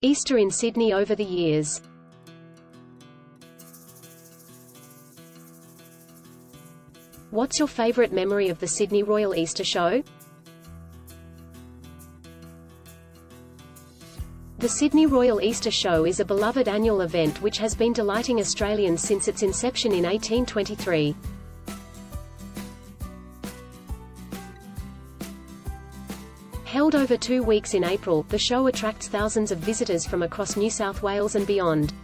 Easter in Sydney over the years. What's your favourite memory of the Sydney Royal Easter Show? The Sydney Royal Easter Show is a beloved annual event which has been delighting Australians since its inception in 1823. Held over 2 weeks in April, the show attracts thousands of visitors from across New South Wales and beyond.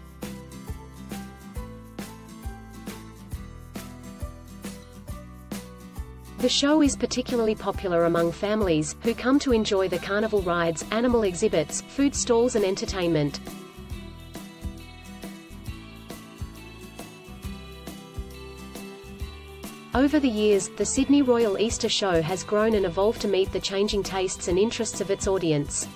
The show is particularly popular among families, who come to enjoy the carnival rides, animal exhibits, food stalls and entertainment. Over the years, the Sydney Royal Easter Show has grown and evolved to meet the changing tastes and interests of its audience.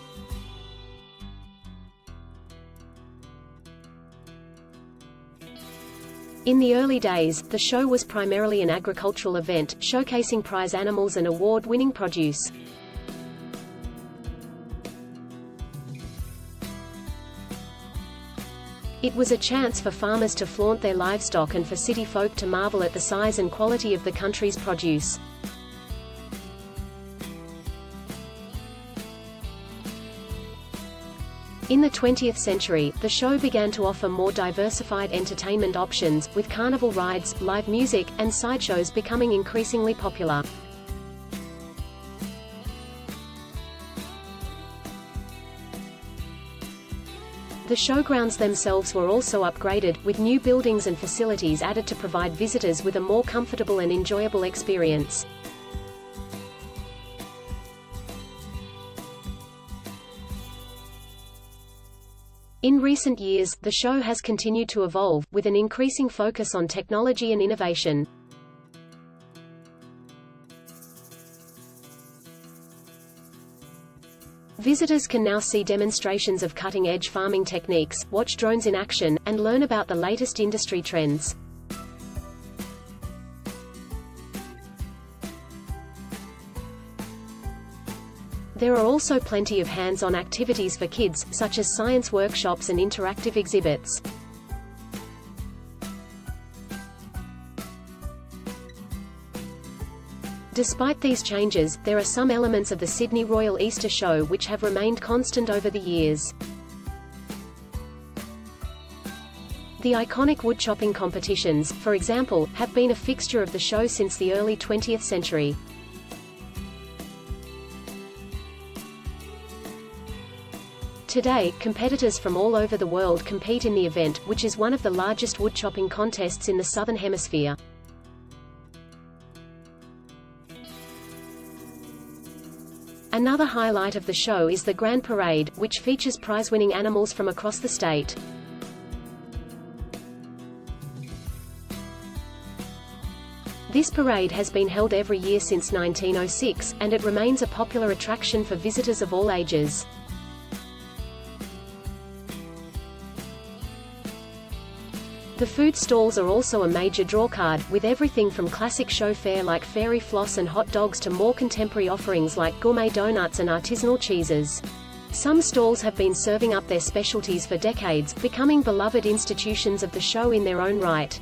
In the early days, the show was primarily an agricultural event, showcasing prize animals and award-winning produce. It was a chance for farmers to flaunt their livestock and for city folk to marvel at the size and quality of the country's produce. In the 20th century, the show began to offer more diversified entertainment options, with carnival rides, live music, and sideshows becoming increasingly popular. The showgrounds themselves were also upgraded, with new buildings and facilities added to provide visitors with a more comfortable and enjoyable experience. In recent years, the show has continued to evolve, with an increasing focus on technology and innovation. Visitors can now see demonstrations of cutting-edge farming techniques, watch drones in action, and learn about the latest industry trends. There are also plenty of hands-on activities for kids, such as science workshops and interactive exhibits. Despite these changes, there are some elements of the Sydney Royal Easter Show which have remained constant over the years. The iconic woodchopping competitions, for example, have been a fixture of the show since the early 20th century. Today, competitors from all over the world compete in the event, which is one of the largest woodchopping contests in the Southern Hemisphere. Another highlight of the show is the Grand Parade, which features prize-winning animals from across the state. This parade has been held every year since 1906, and it remains a popular attraction for visitors of all ages. The food stalls are also a major drawcard, with everything from classic show fare like fairy floss and hot dogs to more contemporary offerings like gourmet donuts and artisanal cheeses. Some stalls have been serving up their specialties for decades, becoming beloved institutions of the show in their own right.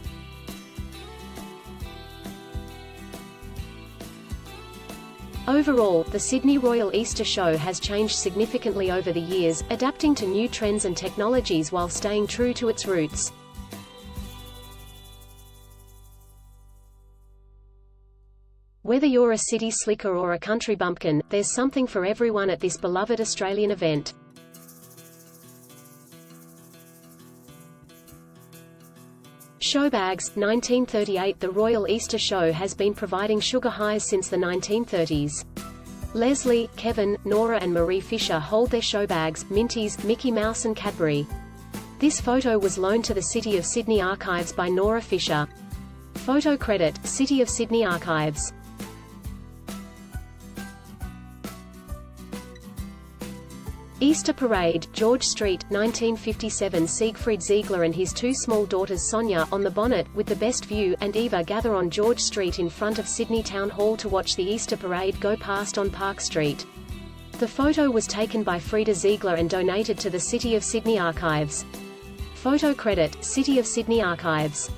Overall, the Sydney Royal Easter Show has changed significantly over the years, adapting to new trends and technologies while staying true to its roots. Whether you're a city slicker or a country bumpkin, there's something for everyone at this beloved Australian event. Showbags, 1938. The Royal Easter Show has been providing sugar highs since the 1930s. Leslie, Kevin, Nora and Marie Fisher hold their showbags, Minties, Mickey Mouse and Cadbury. This photo was loaned to the City of Sydney Archives by Nora Fisher. Photo credit, City of Sydney Archives. Easter Parade, George Street, 1957. Siegfried Ziegler and his two small daughters Sonia, on the bonnet, with the best view, and Eva gather on George Street in front of Sydney Town Hall to watch the Easter Parade go past on Park Street. The photo was taken by Frida Ziegler and donated to the City of Sydney Archives. Photo credit, City of Sydney Archives.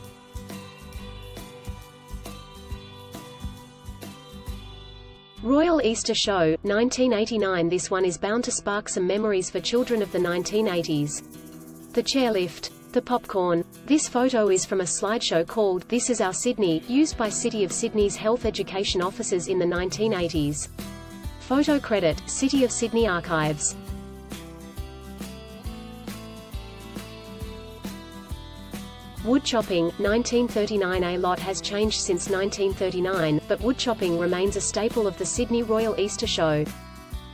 Royal Easter Show, 1989. This one is bound to spark some memories for children of the 1980s. The chairlift. The popcorn. This photo is from a slideshow called This Is Our Sydney, used by City of Sydney's health education officers in the 1980s. Photo credit, City of Sydney Archives. Wood chopping, 1939. A lot has changed since 1939, but wood chopping remains a staple of the Sydney Royal Easter Show.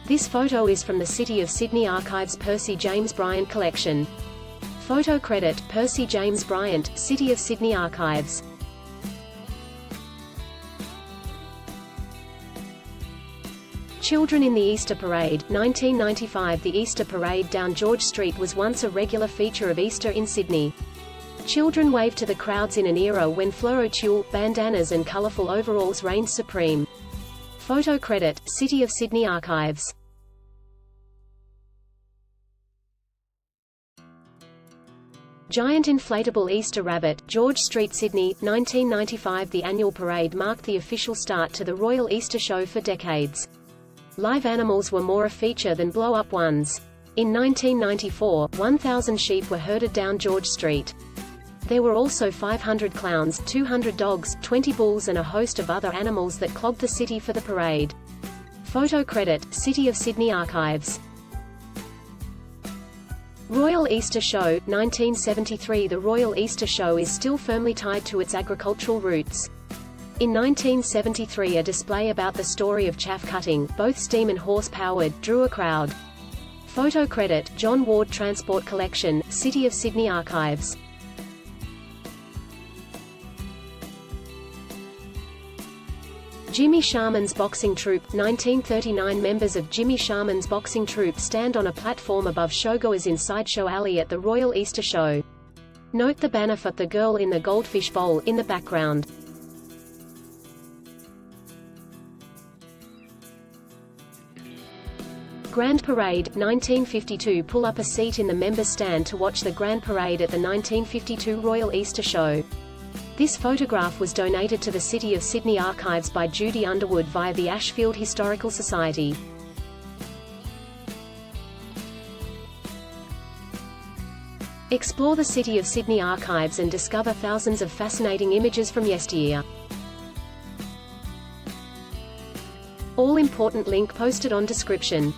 This photo is from the City of Sydney Archives' Percy James Bryant collection. Photo credit, Percy James Bryant, City of Sydney Archives. Children in the Easter Parade, 1995. The Easter Parade down George Street was once a regular feature of Easter in Sydney. Children waved to the crowds in an era when fluoro-tulle, bandanas and colourful overalls reigned supreme. Photo credit, City of Sydney Archives. Giant inflatable Easter rabbit, George Street, Sydney, 1995. The annual parade marked the official start to the Royal Easter Show for decades. Live animals were more a feature than blow-up ones. In 1994, 1,000 sheep were herded down George Street. There were also 500 clowns, 200 dogs, 20 bulls and a host of other animals that clogged the city for the parade. Photo credit, City of Sydney Archives. Royal Easter Show, 1973. The Royal Easter Show is still firmly tied to its agricultural roots. In 1973, a display about the story of chaff cutting, both steam and horse-powered, drew a crowd. Photo credit, John Ward Transport Collection, City of Sydney Archives. Jimmy Sharman's boxing troupe, 1939. Members of Jimmy Sharman's boxing troupe stand on a platform above showgoers in Sideshow Alley at the Royal Easter Show. Note the banner for The Girl in the Goldfish Bowl in the background. Grand Parade, 1952. Pull up a seat in the members' stand to watch the Grand Parade at the 1952 Royal Easter Show. This photograph was donated to the City of Sydney Archives by Judy Underwood via the Ashfield Historical Society. Explore the City of Sydney Archives and discover thousands of fascinating images from yesteryear. All important link posted on description.